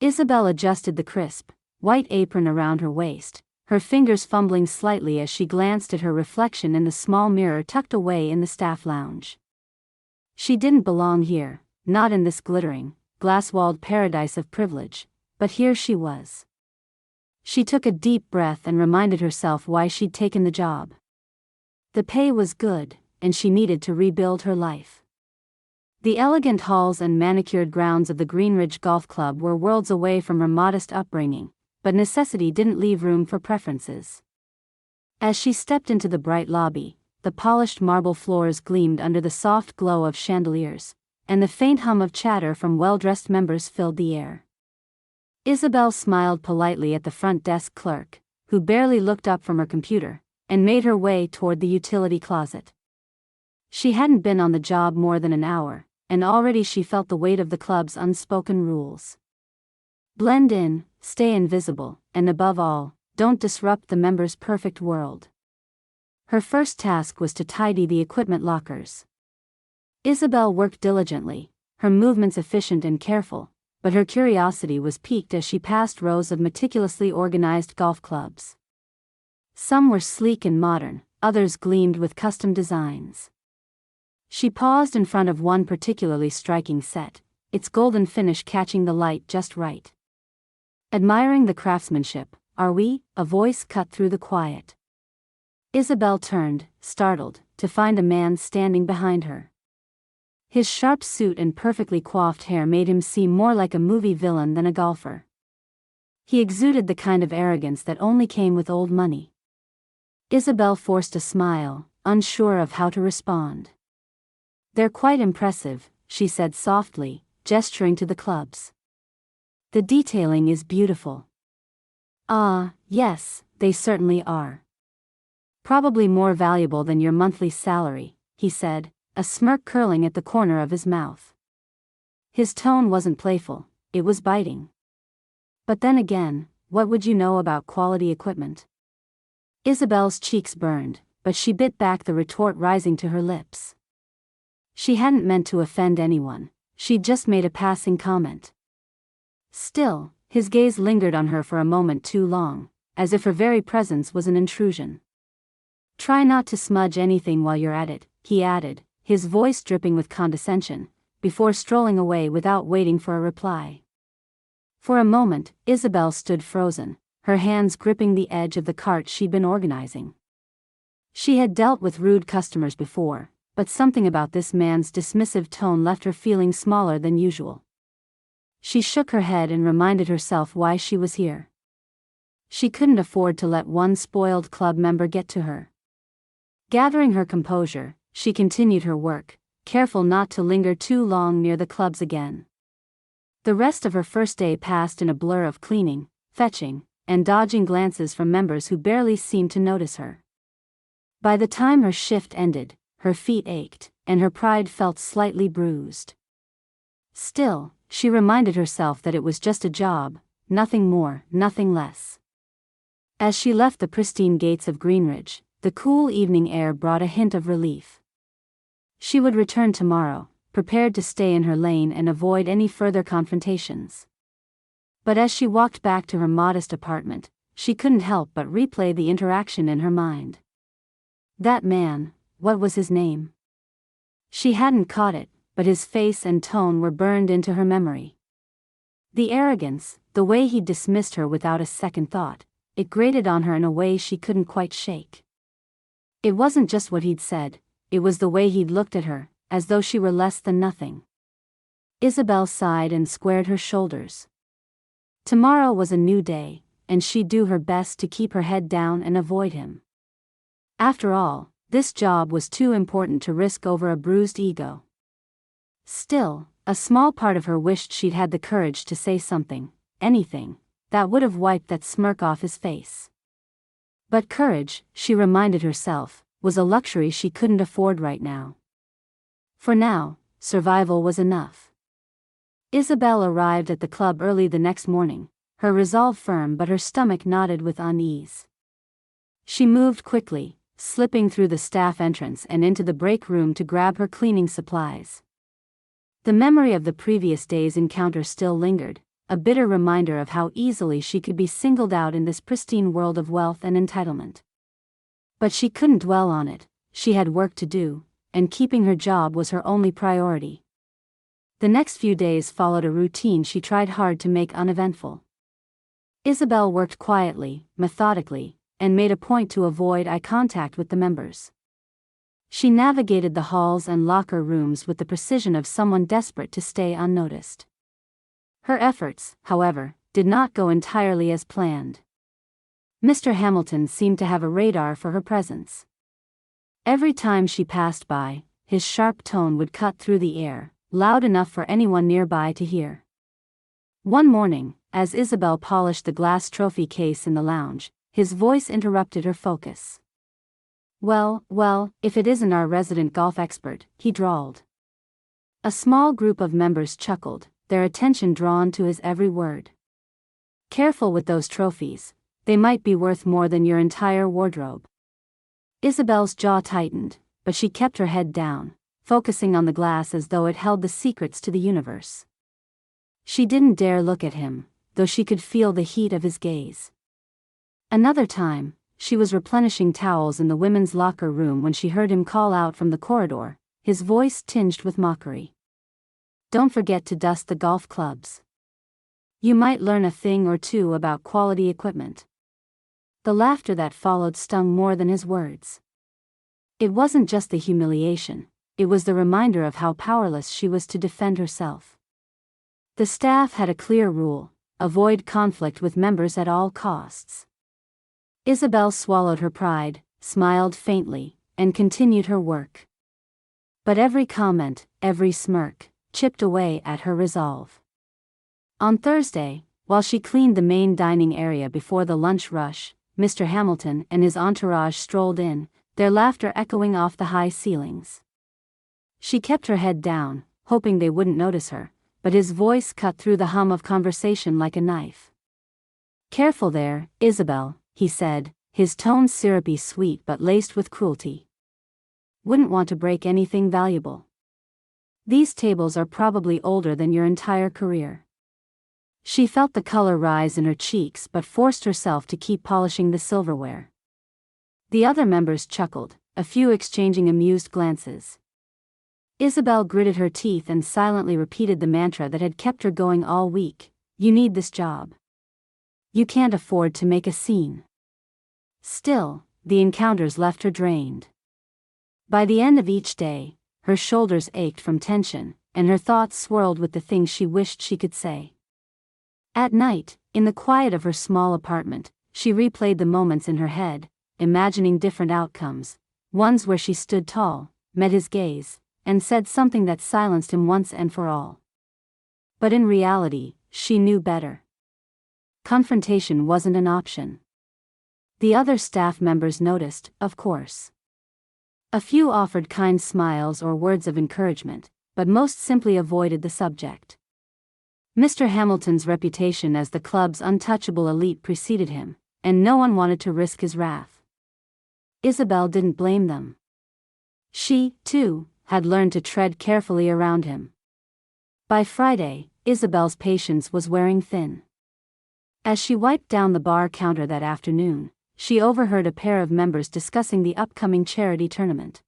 Isabel adjusted the crisp, white apron around her waist, her fingers fumbling slightly as she glanced at her reflection in the small mirror tucked away in the staff lounge. She didn't belong here, not in this glittering, glass-walled paradise of privilege, but here she was. She took a deep breath and reminded herself why she'd taken the job. The pay was good, and she needed to rebuild her life. The elegant halls and manicured grounds of the Greenridge Golf Club were worlds away from her modest upbringing, but necessity didn't leave room for preferences. As she stepped into the bright lobby, the polished marble floors gleamed under the soft glow of chandeliers, and the faint hum of chatter from well-dressed members filled the air. Isabel smiled politely at the front desk clerk, who barely looked up from her computer, and made her way toward the utility closet. She hadn't been on the job more than an hour, and already she felt the weight of the club's unspoken rules. Blend in, stay invisible, and above all, don't disrupt the members' perfect world. Her first task was to tidy the equipment lockers. Isabel worked diligently, her movements efficient and careful, but her curiosity was piqued as she passed rows of meticulously organized golf clubs. Some were sleek and modern, others gleamed with custom designs. She paused in front of one particularly striking set, its golden finish catching the light just right. Admiring the craftsmanship, are we? A voice cut through the quiet. Isabel turned, startled, to find a man standing behind her. His sharp suit and perfectly coiffed hair made him seem more like a movie villain than a golfer. He exuded the kind of arrogance that only came with old money. Isabel forced a smile, unsure of how to respond. "They're quite impressive," she said softly, gesturing to the clubs. "The detailing is beautiful." "Ah, yes, they certainly are. Probably more valuable than your monthly salary," he said, a smirk curling at the corner of his mouth. His tone wasn't playful, it was biting. But then again, what would you know about quality equipment? Isabel's cheeks burned, but she bit back the retort rising to her lips. She hadn't meant to offend anyone, she'd just made a passing comment. Still, his gaze lingered on her for a moment too long, as if her very presence was an intrusion. "Try not to smudge anything while you're at it," he added, his voice dripping with condescension, before strolling away without waiting for a reply. For a moment, Isabel stood frozen, her hands gripping the edge of the cart she'd been organizing. She had dealt with rude customers before, but something about this man's dismissive tone left her feeling smaller than usual. She shook her head and reminded herself why she was here. She couldn't afford to let one spoiled club member get to her. Gathering her composure, she continued her work, careful not to linger too long near the clubs again. The rest of her first day passed in a blur of cleaning, fetching, and dodging glances from members who barely seemed to notice her. By the time her shift ended, her feet ached, and her pride felt slightly bruised. Still, she reminded herself that it was just a job, nothing more, nothing less. As she left the pristine gates of Greenridge, the cool evening air brought a hint of relief. She would return tomorrow, prepared to stay in her lane and avoid any further confrontations. But as she walked back to her modest apartment, she couldn't help but replay the interaction in her mind. That man, what was his name? She hadn't caught it, but his face and tone were burned into her memory. The arrogance, the way he dismissed her without a second thought, it grated on her in a way she couldn't quite shake. It wasn't just what he'd said, it was the way he'd looked at her, as though she were less than nothing. Isabel sighed and squared her shoulders. Tomorrow was a new day, and she'd do her best to keep her head down and avoid him. After all, this job was too important to risk over a bruised ego. Still, a small part of her wished she'd had the courage to say something, anything, that would have wiped that smirk off his face. But courage, she reminded herself, was a luxury she couldn't afford right now. For now, survival was enough. Isabel arrived at the club early the next morning, her resolve firm but her stomach knotted with unease. She moved quickly, slipping through the staff entrance and into the break room to grab her cleaning supplies. The memory of the previous day's encounter still lingered, a bitter reminder of how easily she could be singled out in this pristine world of wealth and entitlement. But she couldn't dwell on it, she had work to do, and keeping her job was her only priority. The next few days followed a routine she tried hard to make uneventful. Isabel worked quietly, methodically, and made a point to avoid eye contact with the members. She navigated the halls and locker rooms with the precision of someone desperate to stay unnoticed. Her efforts, however, did not go entirely as planned. Mr. Hamilton seemed to have a radar for her presence. Every time she passed by, his sharp tone would cut through the air, loud enough for anyone nearby to hear. One morning, as Isabel polished the glass trophy case in the lounge, his voice interrupted her focus. Well, if it isn't our resident golf expert," he drawled. A small group of members chuckled, their attention drawn to his every word. "Careful with those trophies, they might be worth more than your entire wardrobe." Isabel's jaw tightened, but she kept her head down, focusing on the glass as though it held the secrets to the universe. She didn't dare look at him, though she could feel the heat of his gaze. Another time, she was replenishing towels in the women's locker room when she heard him call out from the corridor, his voice tinged with mockery. "Don't forget to dust the golf clubs. You might learn a thing or two about quality equipment." The laughter that followed stung more than his words. It wasn't just the humiliation, it was the reminder of how powerless she was to defend herself. The staff had a clear rule: avoid conflict with members at all costs. Isabel swallowed her pride, smiled faintly, and continued her work. But every comment, every smirk, chipped away at her resolve. On Thursday, while she cleaned the main dining area before the lunch rush, Mr. Hamilton and his entourage strolled in, their laughter echoing off the high ceilings. She kept her head down, hoping they wouldn't notice her, but his voice cut through the hum of conversation like a knife. "Careful there, Isabel," he said, his tone syrupy sweet but laced with cruelty. "Wouldn't want to break anything valuable. These tables are probably older than your entire career." She felt the color rise in her cheeks but forced herself to keep polishing the silverware. The other members chuckled, a few exchanging amused glances. Isabel gritted her teeth and silently repeated the mantra that had kept her going all week: "You need this job. You can't afford to make a scene." Still, the encounters left her drained. By the end of each day, her shoulders ached from tension, and her thoughts swirled with the things she wished she could say. At night, in the quiet of her small apartment, she replayed the moments in her head, imagining different outcomes, ones where she stood tall, met his gaze, and said something that silenced him once and for all. But in reality, she knew better. Confrontation wasn't an option. The other staff members noticed, of course. A few offered kind smiles or words of encouragement, but most simply avoided the subject. Mr. Hamilton's reputation as the club's untouchable elite preceded him, and no one wanted to risk his wrath. Isabel didn't blame them. She, too, had learned to tread carefully around him. By Friday, Isabel's patience was wearing thin. As she wiped down the bar counter that afternoon, she overheard a pair of members discussing the upcoming charity tournament.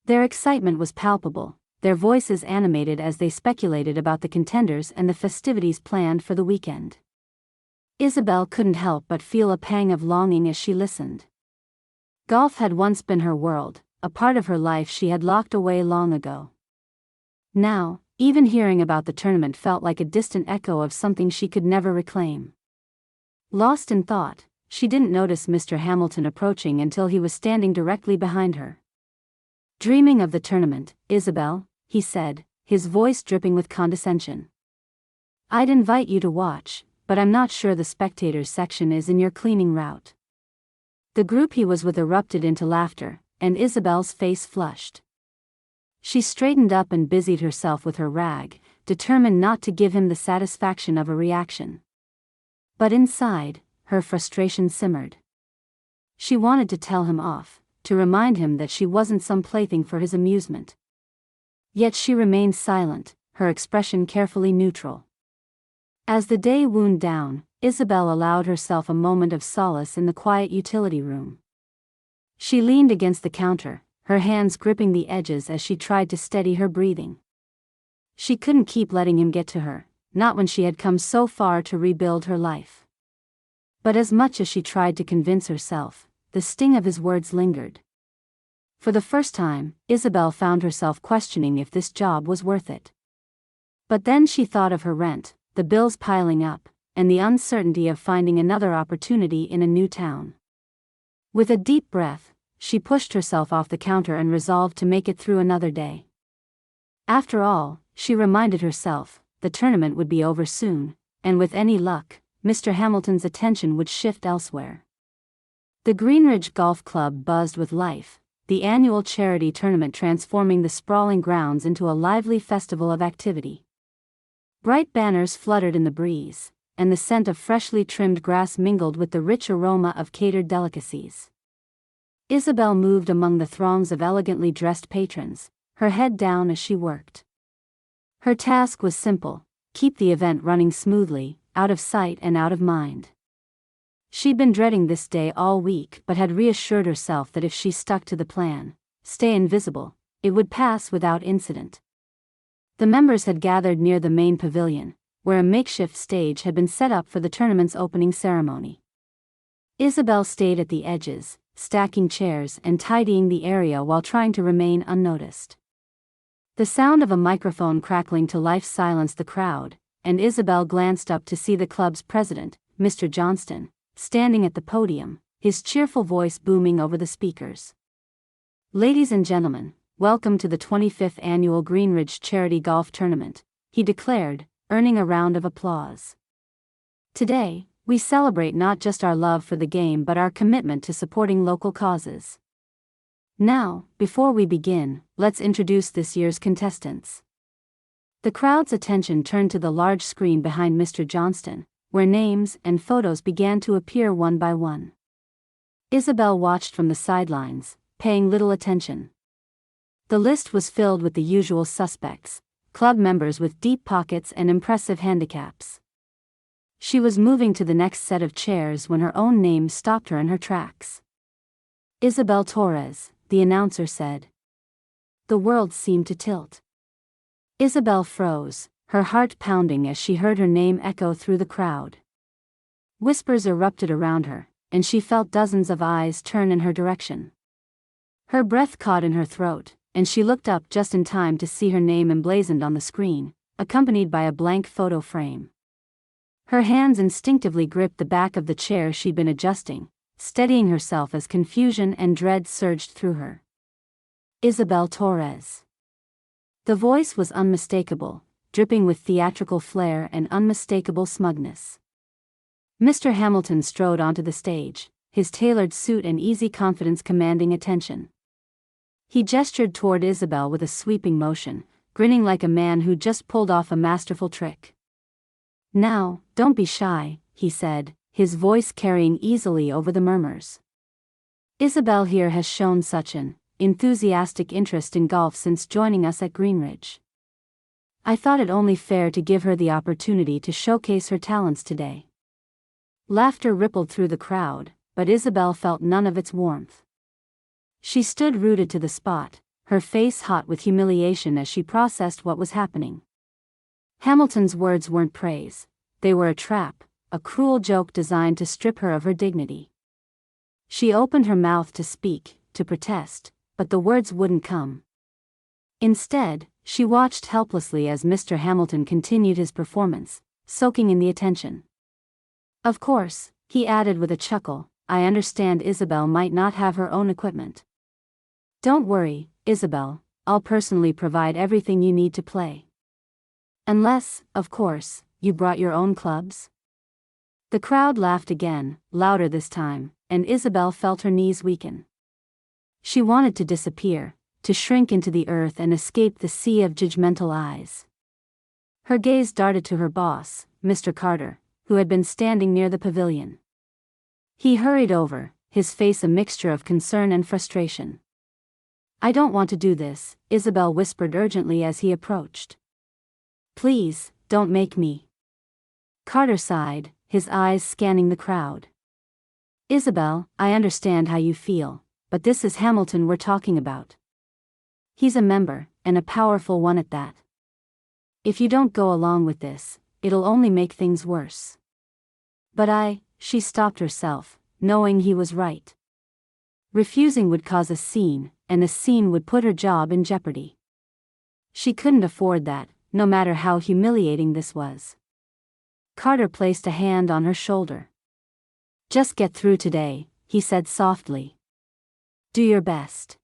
Their excitement was palpable, their voices animated as they speculated about the contenders and the festivities planned for the weekend. Isabel couldn't help but feel a pang of longing as she listened. Golf had once been her world, a part of her life she had locked away long ago. Now, even hearing about the tournament felt like a distant echo of something she could never reclaim. Lost in thought, she didn't notice Mr. Hamilton approaching until he was standing directly behind her. "Dreaming of the tournament, Isabel?" he said, his voice dripping with condescension. "I'd invite you to watch, but I'm not sure the spectators section is in your cleaning route." The group he was with erupted into laughter, and Isabel's face flushed. She straightened up and busied herself with her rag, determined not to give him the satisfaction of a reaction. But inside, her frustration simmered. She wanted to tell him off, to remind him that she wasn't some plaything for his amusement. Yet she remained silent, her expression carefully neutral. As the day wound down, Isabel allowed herself a moment of solace in the quiet utility room. She leaned against the counter, her hands gripping the edges as she tried to steady her breathing. She couldn't keep letting him get to her, not when she had come so far to rebuild her life. But as much as she tried to convince herself, the sting of his words lingered. For the first time, Isabel found herself questioning if this job was worth it. But then she thought of her rent, the bills piling up, and the uncertainty of finding another opportunity in a new town. With a deep breath, she pushed herself off the counter and resolved to make it through another day. After all, she reminded herself, the tournament would be over soon, and with any luck, Mr. Hamilton's attention would shift elsewhere. The Greenridge Golf Club buzzed with life, the annual charity tournament transforming the sprawling grounds into a lively festival of activity. Bright banners fluttered in the breeze, and the scent of freshly trimmed grass mingled with the rich aroma of catered delicacies. Isabel moved among the throngs of elegantly dressed patrons, her head down as she worked. Her task was simple: keep the event running smoothly, out of sight and out of mind. She'd been dreading this day all week but had reassured herself that if she stuck to the plan, stay invisible, it would pass without incident. The members had gathered near the main pavilion, where a makeshift stage had been set up for the tournament's opening ceremony. Isabel stayed at the edges, stacking chairs and tidying the area while trying to remain unnoticed. The sound of a microphone crackling to life silenced the crowd, and Isabel glanced up to see the club's president, Mr. Johnston, standing at the podium, his cheerful voice booming over the speakers. "Ladies and gentlemen, welcome to the 25th Annual Greenridge Charity Golf Tournament," he declared, earning a round of applause. "Today, we celebrate not just our love for the game but our commitment to supporting local causes. Now, before we begin, let's introduce this year's contestants." The crowd's attention turned to the large screen behind Mr. Johnston, where names and photos began to appear one by one. Isabel watched from the sidelines, paying little attention. The list was filled with the usual suspects, club members with deep pockets and impressive handicaps. She was moving to the next set of chairs when her own name stopped her in her tracks. "Isabel Torres," the announcer said. The world seemed to tilt. Isabel froze, her heart pounding as she heard her name echo through the crowd. Whispers erupted around her, and she felt dozens of eyes turn in her direction. Her breath caught in her throat, and she looked up just in time to see her name emblazoned on the screen, accompanied by a blank photo frame. Her hands instinctively gripped the back of the chair she'd been adjusting, steadying herself as confusion and dread surged through her. Isabel Torres. The voice was unmistakable, dripping with theatrical flair and unmistakable smugness. Mr. Hamilton strode onto the stage, his tailored suit and easy confidence commanding attention. He gestured toward Isabel with a sweeping motion, grinning like a man who just pulled off a masterful trick. "Now, don't be shy," he said, his voice carrying easily over the murmurs. "Isabel here has shown such an enthusiastic interest in golf since joining us at Greenridge. I thought it only fair to give her the opportunity to showcase her talents today." Laughter rippled through the crowd, but Isabel felt none of its warmth. She stood rooted to the spot, her face hot with humiliation as she processed what was happening. Hamilton's words weren't praise, they were a trap, a cruel joke designed to strip her of her dignity. She opened her mouth to speak, to protest, but the words wouldn't come. Instead, she watched helplessly as Mr. Hamilton continued his performance, soaking in the attention. "Of course," he added with a chuckle, "I understand Isabel might not have her own equipment. Don't worry, Isabel, I'll personally provide everything you need to play. Unless, of course, you brought your own clubs?" The crowd laughed again, louder this time, and Isabel felt her knees weaken. She wanted to disappear, to shrink into the earth and escape the sea of judgmental eyes. Her gaze darted to her boss, Mr. Carter, who had been standing near the pavilion. He hurried over, his face a mixture of concern and frustration. "I don't want to do this," Isabel whispered urgently as he approached. "Please, don't make me." Carter sighed, his eyes scanning the crowd. Isabel, I understand how you feel, but this is Hamilton we're talking about. He's a member, and a powerful one at that. If you don't go along with this, it'll only make things worse. But she stopped herself, knowing he was right. Refusing would cause a scene, and a scene would put her job in jeopardy. She couldn't afford that, no matter how humiliating this was. Carter placed a hand on her shoulder. Just get through today, he said softly. Do your best.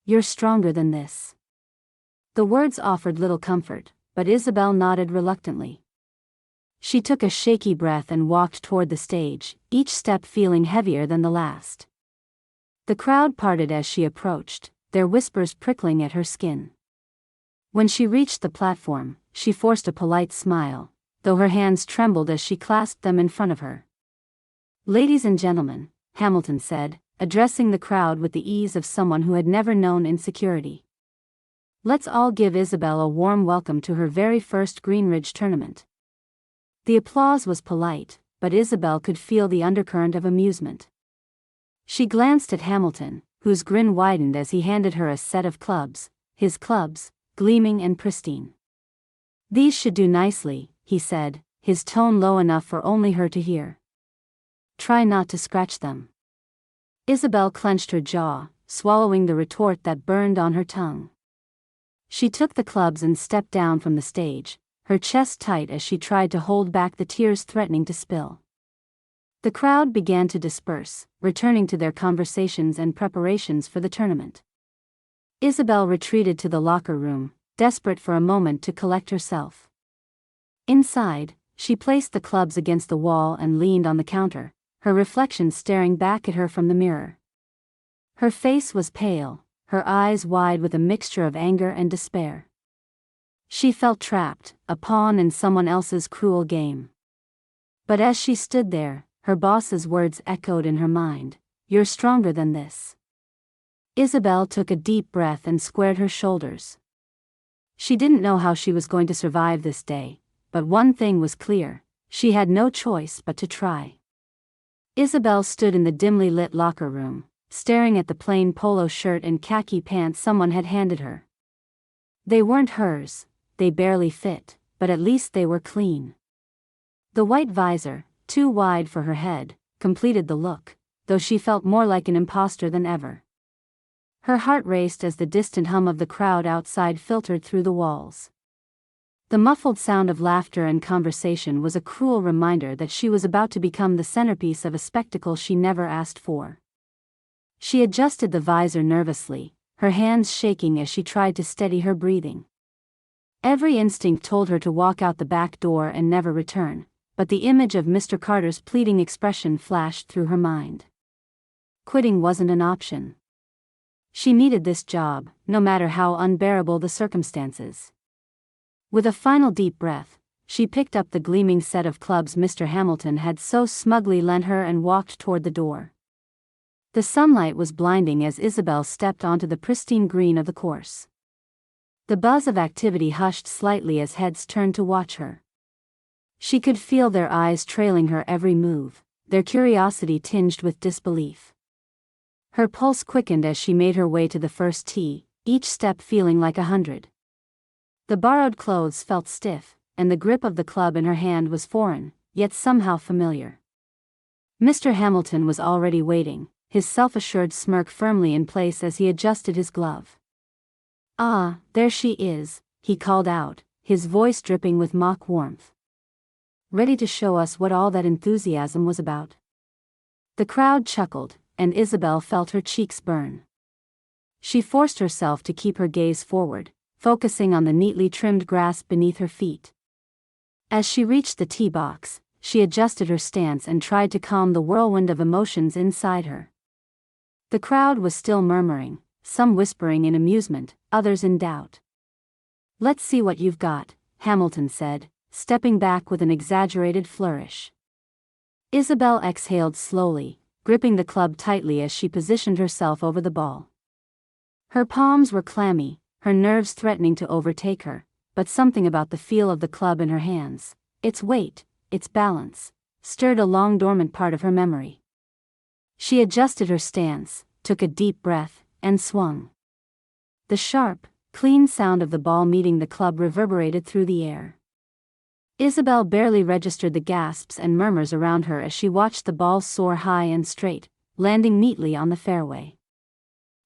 You're stronger than this. The words offered little comfort, but Isabel nodded reluctantly. She took a shaky breath and walked toward the stage, each step feeling heavier than the last. The crowd parted as she approached, their whispers prickling at her skin. When she reached the platform, she forced a polite smile, though her hands trembled as she clasped them in front of her. Ladies and gentlemen, Hamilton said, addressing the crowd with the ease of someone who had never known insecurity. Let's all give Isabel a warm welcome to her very first Greenridge tournament. The applause was polite, but Isabel could feel the undercurrent of amusement. She glanced at Hamilton, whose grin widened as he handed her a set of clubs, his clubs, gleaming and pristine. These should do nicely, he said, his tone low enough for only her to hear. Try not to scratch them. Isabel clenched her jaw, swallowing the retort that burned on her tongue. She took the clubs and stepped down from the stage, her chest tight as she tried to hold back the tears threatening to spill. The crowd began to disperse, returning to their conversations and preparations for the tournament. Isabel retreated to the locker room, desperate for a moment to collect herself. Inside, she placed the clubs against the wall and leaned on the counter, her reflection staring back at her from the mirror. Her face was pale, her eyes wide with a mixture of anger and despair. She felt trapped, a pawn in someone else's cruel game. But as she stood there, her boss's words echoed in her mind, "You're stronger than this." Isabel took a deep breath and squared her shoulders. She didn't know how she was going to survive this day, but one thing was clear, she had no choice but to try. Isabel stood in the dimly lit locker room, staring at the plain polo shirt and khaki pants someone had handed her. They weren't hers, they barely fit, but at least they were clean. The white visor, too wide for her head, completed the look, though she felt more like an imposter than ever. Her heart raced as the distant hum of the crowd outside filtered through the walls. The muffled sound of laughter and conversation was a cruel reminder that she was about to become the centerpiece of a spectacle she never asked for. She adjusted the visor nervously, her hands shaking as she tried to steady her breathing. Every instinct told her to walk out the back door and never return, but the image of Mr. Carter's pleading expression flashed through her mind. Quitting wasn't an option. She needed this job, no matter how unbearable the circumstances. With a final deep breath, she picked up the gleaming set of clubs Mr. Hamilton had so smugly lent her and walked toward the door. The sunlight was blinding as Isabel stepped onto the pristine green of the course. The buzz of activity hushed slightly as heads turned to watch her. She could feel their eyes trailing her every move, their curiosity tinged with disbelief. Her pulse quickened as she made her way to the first tee, each step feeling like 100. The borrowed clothes felt stiff, and the grip of the club in her hand was foreign, yet somehow familiar. Mr. Hamilton was already waiting, his self-assured smirk firmly in place as he adjusted his glove. "Ah, there she is," he called out, his voice dripping with mock warmth. "Ready to show us what all that enthusiasm was about?" The crowd chuckled, and Isabel felt her cheeks burn. She forced herself to keep her gaze forward, focusing on the neatly trimmed grass beneath her feet. As she reached the tee box, she adjusted her stance and tried to calm the whirlwind of emotions inside her. The crowd was still murmuring, some whispering in amusement, others in doubt. "Let's see what you've got," Hamilton said, stepping back with an exaggerated flourish. Isabel exhaled slowly, gripping the club tightly as she positioned herself over the ball. Her palms were clammy, her nerves threatening to overtake her, but something about the feel of the club in her hands, its weight, its balance, stirred a long dormant part of her memory. She adjusted her stance, took a deep breath, and swung. The sharp, clean sound of the ball meeting the club reverberated through the air. Isabel barely registered the gasps and murmurs around her as she watched the ball soar high and straight, landing neatly on the fairway.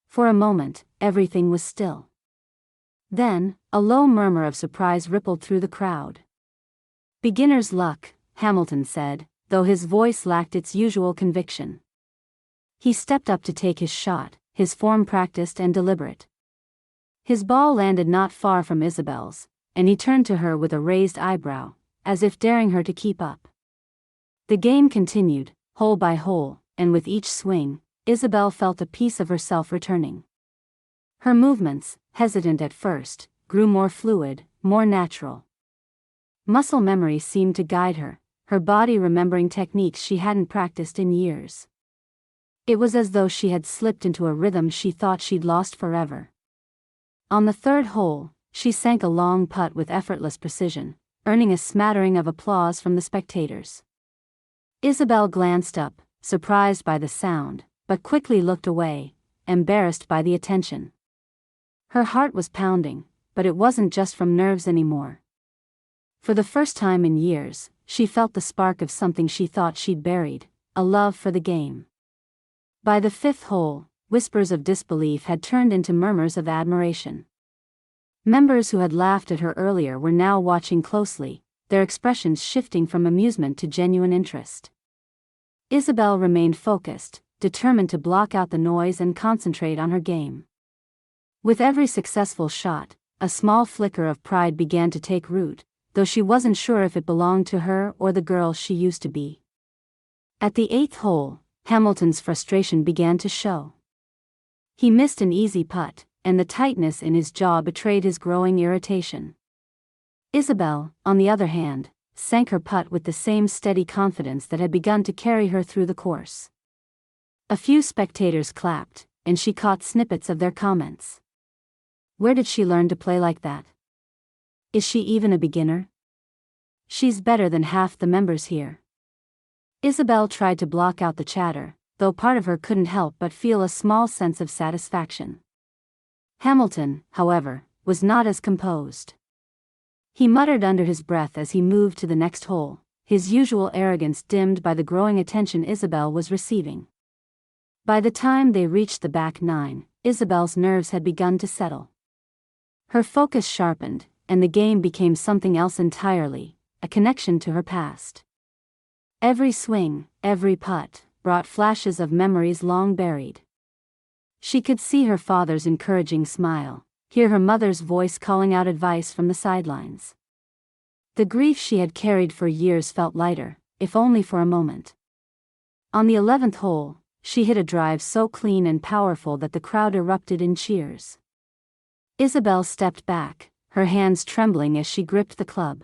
For a moment, everything was still. Then, a low murmur of surprise rippled through the crowd. "Beginner's luck," Hamilton said, though his voice lacked its usual conviction. He stepped up to take his shot, his form practiced and deliberate. His ball landed not far from Isabel's, and he turned to her with a raised eyebrow, as if daring her to keep up. The game continued, hole by hole, and with each swing, Isabel felt a piece of herself returning. Her movements, hesitant at first, grew more fluid, more natural. Muscle memory seemed to guide her, her body remembering techniques she hadn't practiced in years. It was as though she had slipped into a rhythm she thought she'd lost forever. On the third hole, she sank a long putt with effortless precision, earning a smattering of applause from the spectators. Isabel glanced up, surprised by the sound, but quickly looked away, embarrassed by the attention. Her heart was pounding, but it wasn't just from nerves anymore. For the first time in years, she felt the spark of something she thought she'd buried, a love for the game. By the fifth hole, whispers of disbelief had turned into murmurs of admiration. Members who had laughed at her earlier were now watching closely, their expressions shifting from amusement to genuine interest. Isabel remained focused, determined to block out the noise and concentrate on her game. With every successful shot, a small flicker of pride began to take root, though she wasn't sure if it belonged to her or the girl she used to be. At the eighth hole, Hamilton's frustration began to show. He missed an easy putt, and the tightness in his jaw betrayed his growing irritation. Isabel, on the other hand, sank her putt with the same steady confidence that had begun to carry her through the course. A few spectators clapped, and she caught snippets of their comments. Where did she learn to play like that? Is she even a beginner? She's better than half the members here. Isabel tried to block out the chatter, though part of her couldn't help but feel a small sense of satisfaction. Hamilton, however, was not as composed. He muttered under his breath as he moved to the next hole, his usual arrogance dimmed by the growing attention Isabel was receiving. By the time they reached the back nine, Isabel's nerves had begun to settle. Her focus sharpened, and the game became something else entirely, a connection to her past. Every swing, every putt, brought flashes of memories long buried. She could see her father's encouraging smile, hear her mother's voice calling out advice from the sidelines. The grief she had carried for years felt lighter, if only for a moment. On the 11th hole, she hit a drive so clean and powerful that the crowd erupted in cheers. Isabel stepped back, her hands trembling as she gripped the club.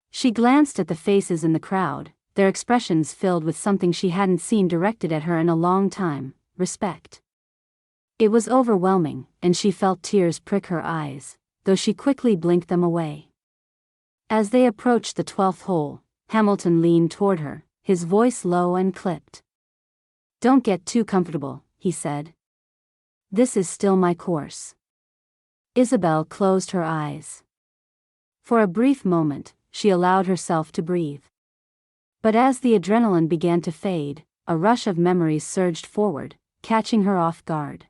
She glanced at the faces in the crowd, their expressions filled with something she hadn't seen directed at her in a long time: respect. It was overwhelming, and she felt tears prick her eyes, though she quickly blinked them away. As they approached the 12th hole, Hamilton leaned toward her, his voice low and clipped. "Don't get too comfortable," he said. "This is still my course." Isabel closed her eyes. For a brief moment, she allowed herself to breathe. But as the adrenaline began to fade, a rush of memories surged forward, catching her off guard.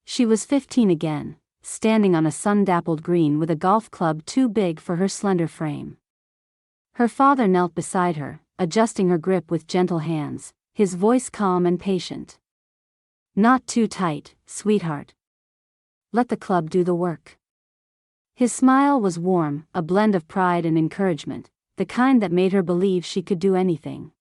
She was 15 again, standing on a sun-dappled green with a golf club too big for her slender frame. Her father knelt beside her, adjusting her grip with gentle hands, his voice calm and patient. "Not too tight, sweetheart. Let the club do the work." His smile was warm, a blend of pride and encouragement, the kind that made her believe she could do anything.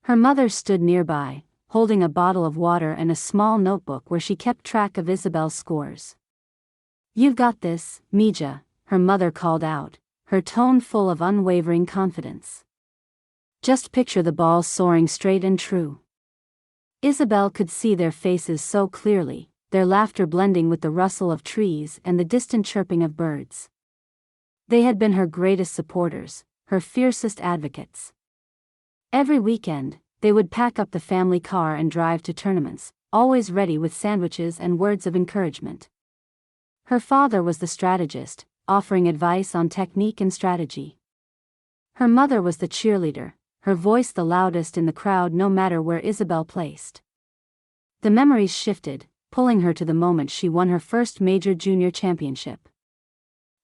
Her mother stood nearby, holding a bottle of water and a small notebook where she kept track of Isabel's scores. "You've got this, Mija," her mother called out, her tone full of unwavering confidence. "Just picture the ball soaring straight and true." Isabel could see their faces so clearly, their laughter blending with the rustle of trees and the distant chirping of birds. They had been her greatest supporters, her fiercest advocates. Every weekend, they would pack up the family car and drive to tournaments, always ready with sandwiches and words of encouragement. Her father was the strategist, offering advice on technique and strategy. Her mother was the cheerleader, her voice the loudest in the crowd no matter where Isabel placed. The memories shifted, pulling her to the moment she won her first major junior championship.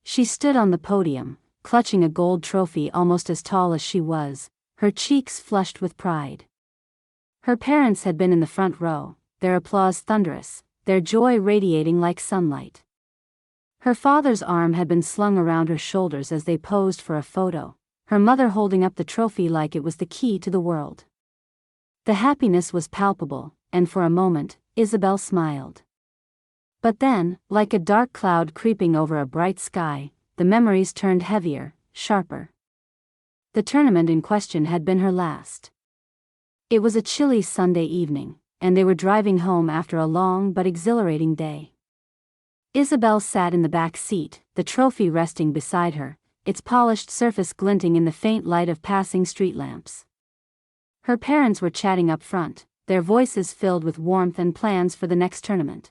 She stood on the podium, clutching a gold trophy almost as tall as she was, her cheeks flushed with pride. Her parents had been in the front row, their applause thunderous, their joy radiating like sunlight. Her father's arm had been slung around her shoulders as they posed for a photo, her mother holding up the trophy like it was the key to the world. The happiness was palpable, and for a moment, Isabel smiled. But then, like a dark cloud creeping over a bright sky, the memories turned heavier, sharper. The tournament in question had been her last. It was a chilly Sunday evening, and they were driving home after a long but exhilarating day. Isabel sat in the back seat, the trophy resting beside her, its polished surface glinting in the faint light of passing street lamps. Her parents were chatting up front, their voices filled with warmth and plans for the next tournament.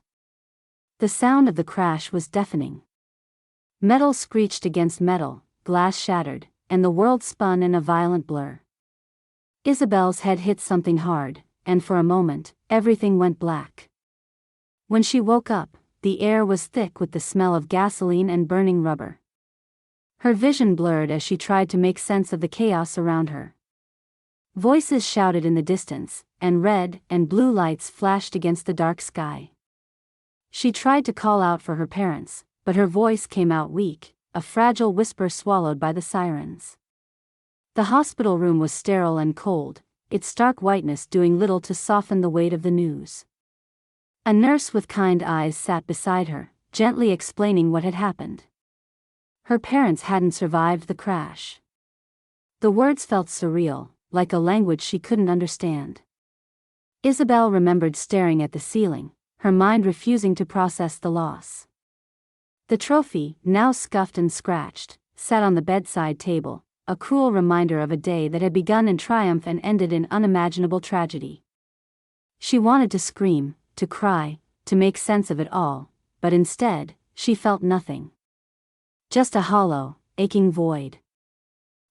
The sound of the crash was deafening. Metal screeched against metal, glass shattered, and the world spun in a violent blur. Isabel's head hit something hard, and for a moment, everything went black. When she woke up, the air was thick with the smell of gasoline and burning rubber. Her vision blurred as she tried to make sense of the chaos around her. Voices shouted in the distance, and red and blue lights flashed against the dark sky. She tried to call out for her parents, but her voice came out weak, a fragile whisper swallowed by the sirens. The hospital room was sterile and cold, its stark whiteness doing little to soften the weight of the news. A nurse with kind eyes sat beside her, gently explaining what had happened. Her parents hadn't survived the crash. The words felt surreal, like a language she couldn't understand. Isabel remembered staring at the ceiling, her mind refusing to process the loss. The trophy, now scuffed and scratched, sat on the bedside table, a cruel reminder of a day that had begun in triumph and ended in unimaginable tragedy. She wanted to scream, to cry, to make sense of it all, but instead, she felt nothing. Just a hollow, aching void.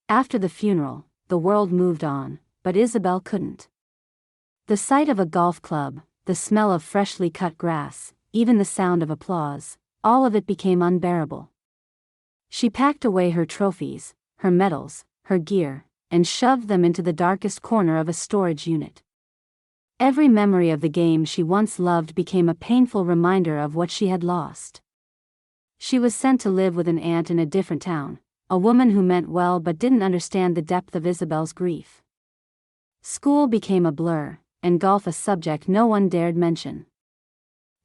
After the funeral, the world moved on, but Isabel couldn't. The sight of a golf club, the smell of freshly cut grass, even the sound of applause, all of it became unbearable. She packed away her trophies, her medals, her gear, and shoved them into the darkest corner of a storage unit. Every memory of the game she once loved became a painful reminder of what she had lost. She was sent to live with an aunt in a different town, a woman who meant well but didn't understand the depth of Isabel's grief. School became a blur, and golf a subject no one dared mention.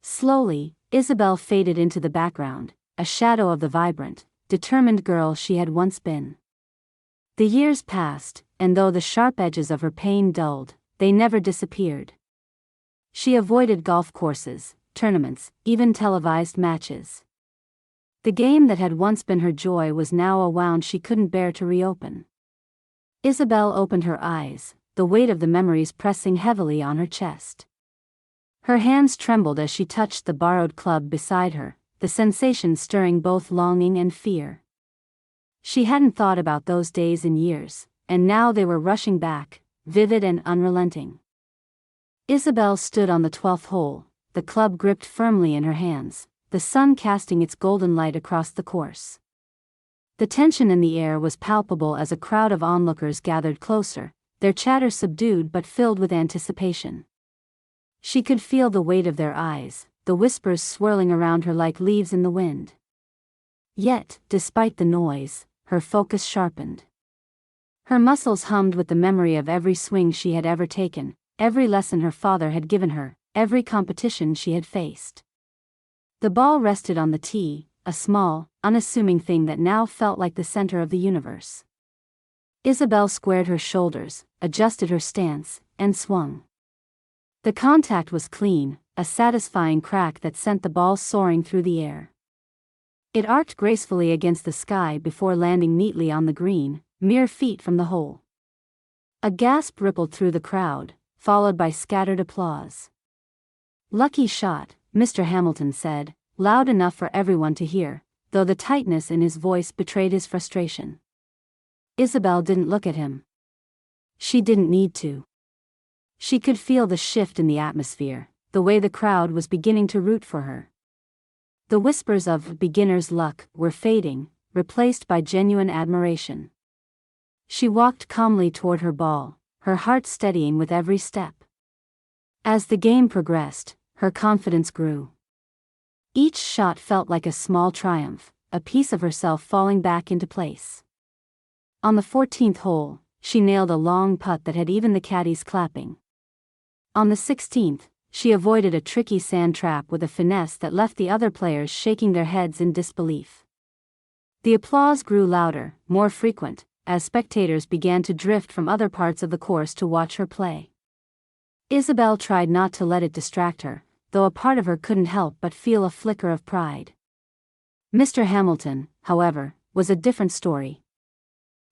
Slowly, Isabel faded into the background, a shadow of the vibrant, determined girl she had once been. The years passed, and though the sharp edges of her pain dulled, they never disappeared. She avoided golf courses, tournaments, even televised matches. The game that had once been her joy was now a wound she couldn't bear to reopen. Isabel opened her eyes, the weight of the memories pressing heavily on her chest. Her hands trembled as she touched the borrowed club beside her, the sensation stirring both longing and fear. She hadn't thought about those days in years, and now they were rushing back, vivid and unrelenting. Isabel stood on the 12th hole, the club gripped firmly in her hands, the sun casting its golden light across the course. The tension in the air was palpable as a crowd of onlookers gathered closer, their chatter subdued but filled with anticipation. She could feel the weight of their eyes, the whispers swirling around her like leaves in the wind. Yet, despite the noise, her focus sharpened. Her muscles hummed with the memory of every swing she had ever taken, every lesson her father had given her, every competition she had faced. The ball rested on the tee, a small, unassuming thing that now felt like the center of the universe. Isabel squared her shoulders, adjusted her stance, and swung. The contact was clean, a satisfying crack that sent the ball soaring through the air. It arced gracefully against the sky before landing neatly on the green, mere feet from the hole. A gasp rippled through the crowd, followed by scattered applause. "Lucky shot," Mr. Hamilton said, loud enough for everyone to hear, though the tightness in his voice betrayed his frustration. Isabel didn't look at him. She didn't need to. She could feel the shift in the atmosphere, the way the crowd was beginning to root for her. The whispers of beginner's luck were fading, replaced by genuine admiration. She walked calmly toward her ball, her heart steadying with every step. As the game progressed, her confidence grew. Each shot felt like a small triumph, a piece of herself falling back into place. On the 14th hole, she nailed a long putt that had even the caddies clapping. On the 16th, she avoided a tricky sand trap with a finesse that left the other players shaking their heads in disbelief. The applause grew louder, more frequent, as spectators began to drift from other parts of the course to watch her play. Isabel tried not to let it distract her, though a part of her couldn't help but feel a flicker of pride. Mr. Hamilton, however, was a different story.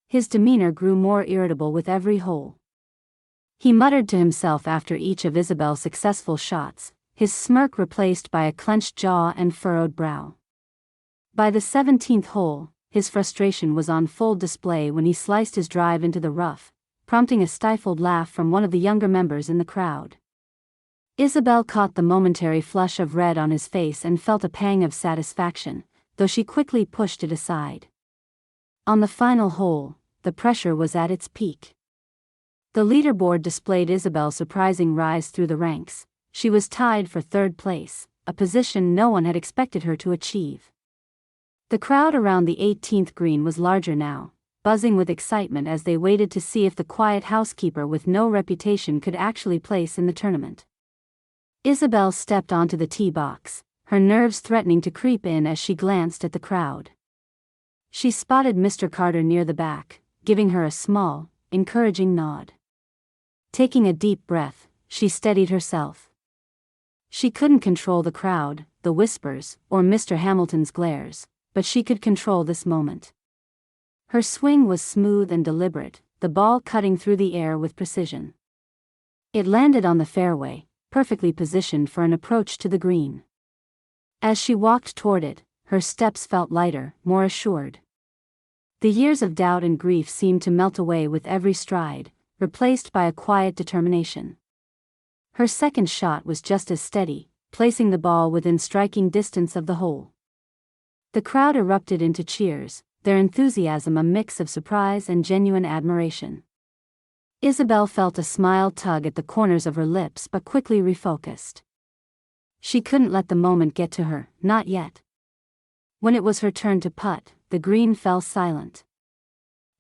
His demeanor grew more irritable with every hole. He muttered to himself after each of Isabel's successful shots, his smirk replaced by a clenched jaw and furrowed brow. By the 17th hole, his frustration was on full display when he sliced his drive into the rough, prompting a stifled laugh from one of the younger members in the crowd. Isabel caught the momentary flush of red on his face and felt a pang of satisfaction, though she quickly pushed it aside. On the final hole, the pressure was at its peak. The leaderboard displayed Isabel's surprising rise through the ranks. She was tied for third place, a position no one had expected her to achieve. The crowd around the 18th green was larger now, buzzing with excitement as they waited to see if the quiet housekeeper with no reputation could actually place in the tournament. Isabel stepped onto the tee box, her nerves threatening to creep in as she glanced at the crowd. She spotted Mr. Carter near the back, giving her a small, encouraging nod. Taking a deep breath, she steadied herself. She couldn't control the crowd, the whispers, or Mr. Hamilton's glares, but she could control this moment. Her swing was smooth and deliberate, the ball cutting through the air with precision. It landed on the fairway, perfectly positioned for an approach to the green. As she walked toward it, her steps felt lighter, more assured. The years of doubt and grief seemed to melt away with every stride, replaced by a quiet determination. Her second shot was just as steady, placing the ball within striking distance of the hole. The crowd erupted into cheers, their enthusiasm a mix of surprise and genuine admiration. Isabel felt a smile tug at the corners of her lips but quickly refocused. She couldn't let the moment get to her, not yet. When it was her turn to putt, the green fell silent.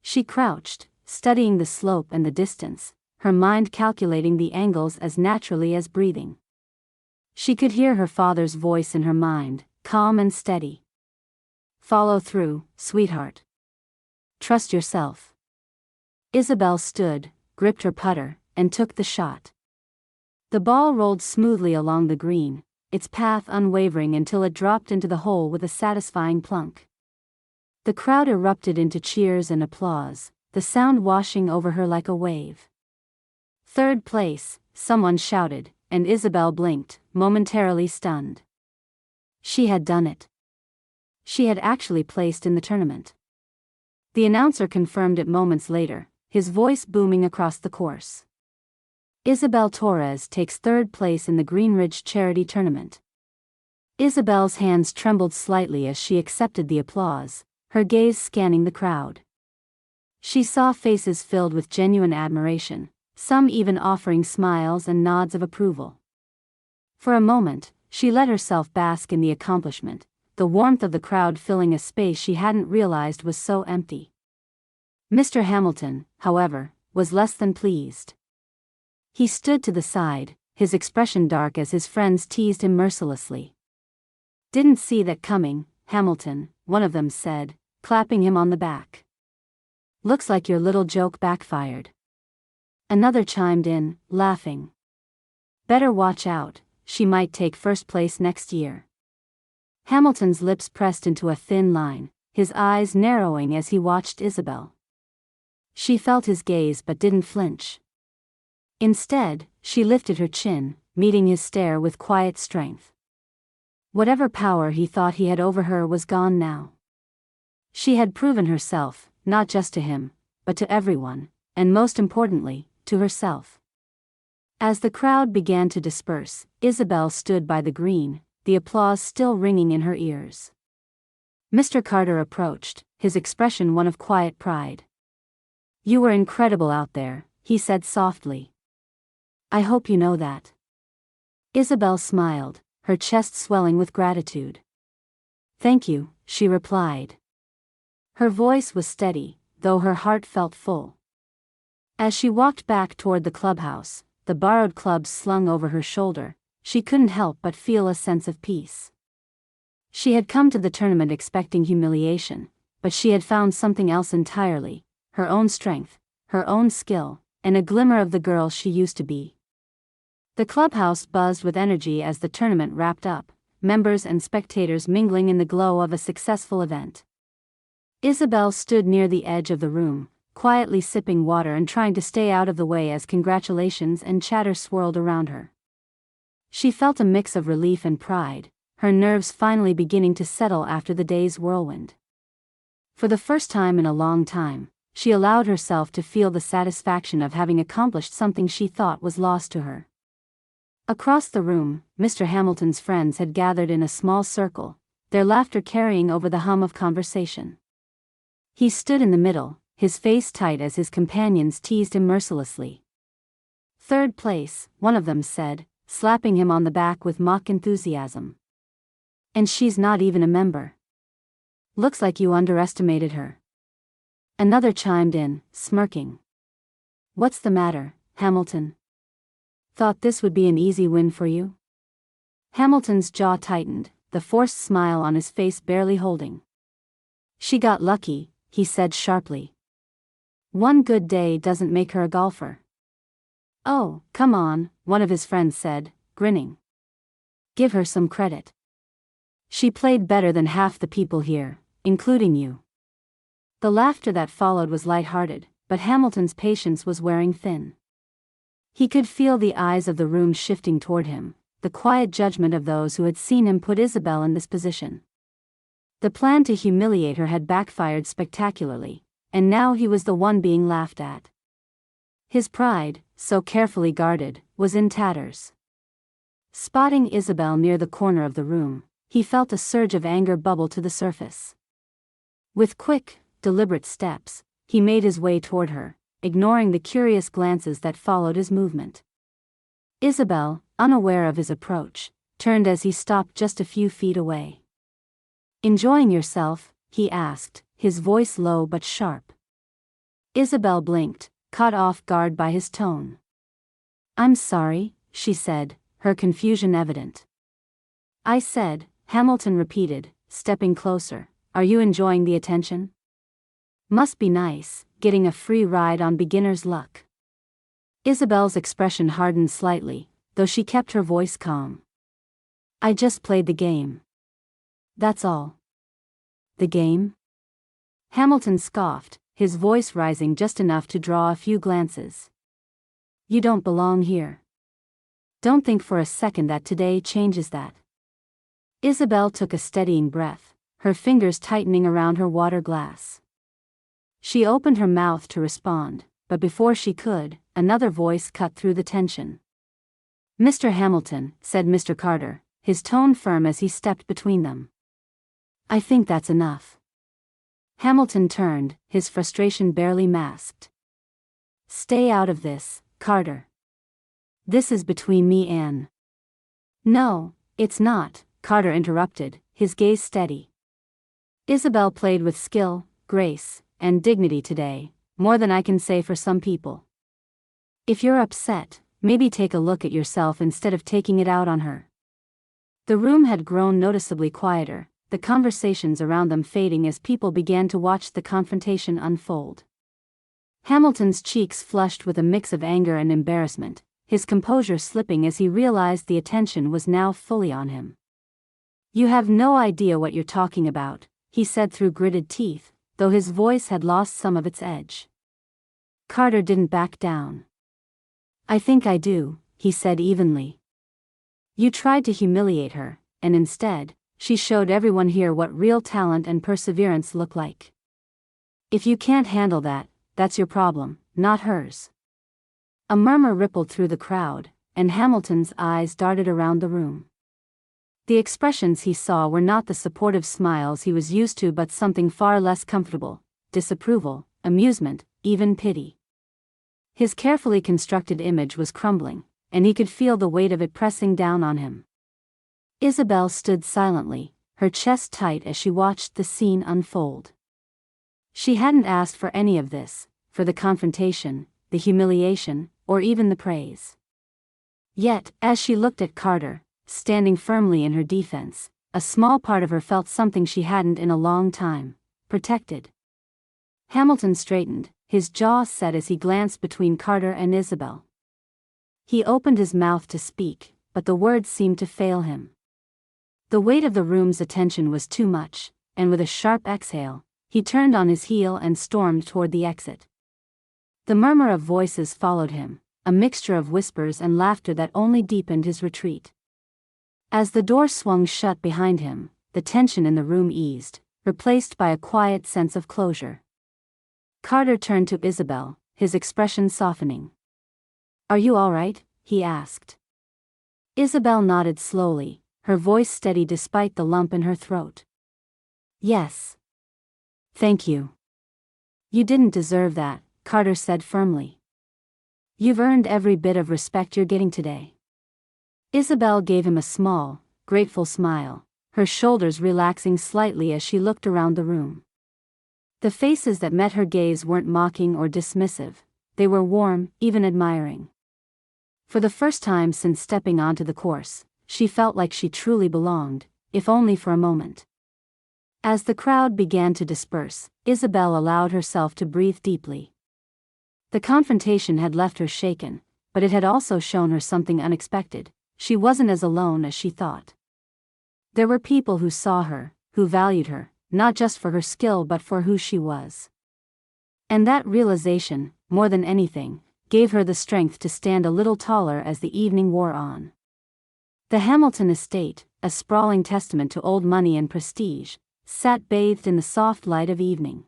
She crouched, studying the slope and the distance, her mind calculating the angles as naturally as breathing. She could hear her father's voice in her mind, calm and steady. "Follow through, sweetheart. Trust yourself." Isabel stood, gripped her putter, and took the shot. The ball rolled smoothly along the green, its path unwavering until it dropped into the hole with a satisfying plunk. The crowd erupted into cheers and applause, the sound washing over her like a wave. "Third place," someone shouted, and Isabel blinked, momentarily stunned. She had done it. She had actually placed in the tournament. The announcer confirmed it moments later, his voice booming across the course. "Isabel Torres takes third place in the Greenridge Charity Tournament." Isabel's hands trembled slightly as she accepted the applause, her gaze scanning the crowd. She saw faces filled with genuine admiration, some even offering smiles and nods of approval. For a moment, she let herself bask in the accomplishment, the warmth of the crowd filling a space she hadn't realized was so empty. Mr. Hamilton, however, was less than pleased. He stood to the side, his expression dark as his friends teased him mercilessly. "Didn't see that coming, Hamilton," one of them said, clapping him on the back. "Looks like your little joke backfired." Another chimed in, laughing. "Better watch out, she might take first place next year." Hamilton's lips pressed into a thin line, his eyes narrowing as he watched Isabel. She felt his gaze but didn't flinch. Instead, she lifted her chin, meeting his stare with quiet strength. Whatever power he thought he had over her was gone now. She had proven herself, not just to him, but to everyone, and most importantly, to herself. As the crowd began to disperse, Isabel stood by the green, the applause still ringing in her ears. Mr. Carter approached, his expression one of quiet pride. "You were incredible out there," he said softly. "I hope you know that." Isabel smiled, her chest swelling with gratitude. "Thank you," she replied. Her voice was steady, though her heart felt full. As she walked back toward the clubhouse, the borrowed clubs slung over her shoulder, she couldn't help but feel a sense of peace. She had come to the tournament expecting humiliation, but she had found something else entirely: her own strength, her own skill, and a glimmer of the girl she used to be. The clubhouse buzzed with energy as the tournament wrapped up, members and spectators mingling in the glow of a successful event. Isabel stood near the edge of the room, quietly sipping water and trying to stay out of the way as congratulations and chatter swirled around her. She felt a mix of relief and pride, her nerves finally beginning to settle after the day's whirlwind. For the first time in a long time, she allowed herself to feel the satisfaction of having accomplished something she thought was lost to her. Across the room, Mr. Hamilton's friends had gathered in a small circle, their laughter carrying over the hum of conversation. He stood in the middle, his face tight as his companions teased him mercilessly. "Third place," one of them said, slapping him on the back with mock enthusiasm. "And she's not even a member. Looks like you underestimated her." Another chimed in, smirking. "What's the matter, Hamilton? Thought this would be an easy win for you?" Hamilton's jaw tightened, the forced smile on his face barely holding. "She got lucky," he said sharply. "One good day doesn't make her a golfer." "Oh, come on," one of his friends said, grinning. "Give her some credit. She played better than half the people here, including you." The laughter that followed was light-hearted, but Hamilton's patience was wearing thin. He could feel the eyes of the room shifting toward him, the quiet judgment of those who had seen him put Isabel in this position. The plan to humiliate her had backfired spectacularly, and now he was the one being laughed at. His pride, so carefully guarded, was in tatters. Spotting Isabel near the corner of the room, he felt a surge of anger bubble to the surface. With quick, deliberate steps, he made his way toward her, ignoring the curious glances that followed his movement. Isabel, unaware of his approach, turned as he stopped just a few feet away. "Enjoying yourself?" he asked, his voice low but sharp. Isabel blinked, caught off guard by his tone. "I'm sorry," she said, her confusion evident. "I said," Hamilton repeated, stepping closer, "are you enjoying the attention? Must be nice, getting a free ride on beginner's luck." Isabel's expression hardened slightly, though she kept her voice calm. "I just played the game. That's all." "The game?" Hamilton scoffed, his voice rising just enough to draw a few glances. "You don't belong here. Don't think for a second that today changes that." Isabel took a steadying breath, her fingers tightening around her water glass. She opened her mouth to respond, but before she could, another voice cut through the tension. "Mr. Hamilton," said Mr. Carter, his tone firm as he stepped between them. "I think that's enough." Hamilton turned, his frustration barely masked. "Stay out of this, Carter. This is between me and—" "No, it's not," Carter interrupted, his gaze steady. "Isabel played with skill, grace, and dignity today, more than I can say for some people. If you're upset, maybe take a look at yourself instead of taking it out on her." The room had grown noticeably quieter, the conversations around them fading as people began to watch the confrontation unfold. Hamilton's cheeks flushed with a mix of anger and embarrassment, his composure slipping as he realized the attention was now fully on him. "You have no idea what you're talking about," he said through gritted teeth, though his voice had lost some of its edge. Carter didn't back down. "I think I do," he said evenly. "You tried to humiliate her, and instead, she showed everyone here what real talent and perseverance look like. If you can't handle that, that's your problem, not hers." A murmur rippled through the crowd, and Hamilton's eyes darted around the room. The expressions he saw were not the supportive smiles he was used to but something far less comfortable: disapproval, amusement, even pity. His carefully constructed image was crumbling, and he could feel the weight of it pressing down on him. Isabel stood silently, her chest tight as she watched the scene unfold. She hadn't asked for any of this, for the confrontation, the humiliation, or even the praise. Yet, as she looked at Carter, standing firmly in her defense, a small part of her felt something she hadn't in a long time: protected. Hamilton straightened, his jaw set as he glanced between Carter and Isabel. He opened his mouth to speak, but the words seemed to fail him. The weight of the room's attention was too much, and with a sharp exhale, he turned on his heel and stormed toward the exit. The murmur of voices followed him, a mixture of whispers and laughter that only deepened his retreat. As the door swung shut behind him, the tension in the room eased, replaced by a quiet sense of closure. Carter turned to Isabel, his expression softening. "Are you all right?" he asked. Isabel nodded slowly, her voice steady despite the lump in her throat. "Yes. Thank you." "You didn't deserve that," Carter said firmly. "You've earned every bit of respect you're getting today." Isabel gave him a small, grateful smile, her shoulders relaxing slightly as she looked around the room. The faces that met her gaze weren't mocking or dismissive, they were warm, even admiring. For the first time since stepping onto the course, she felt like she truly belonged, if only for a moment. As the crowd began to disperse, Isabel allowed herself to breathe deeply. The confrontation had left her shaken, but it had also shown her something unexpected: she wasn't as alone as she thought. There were people who saw her, who valued her, not just for her skill but for who she was. And that realization, more than anything, gave her the strength to stand a little taller as the evening wore on. The Hamilton estate, a sprawling testament to old money and prestige, sat bathed in the soft light of evening.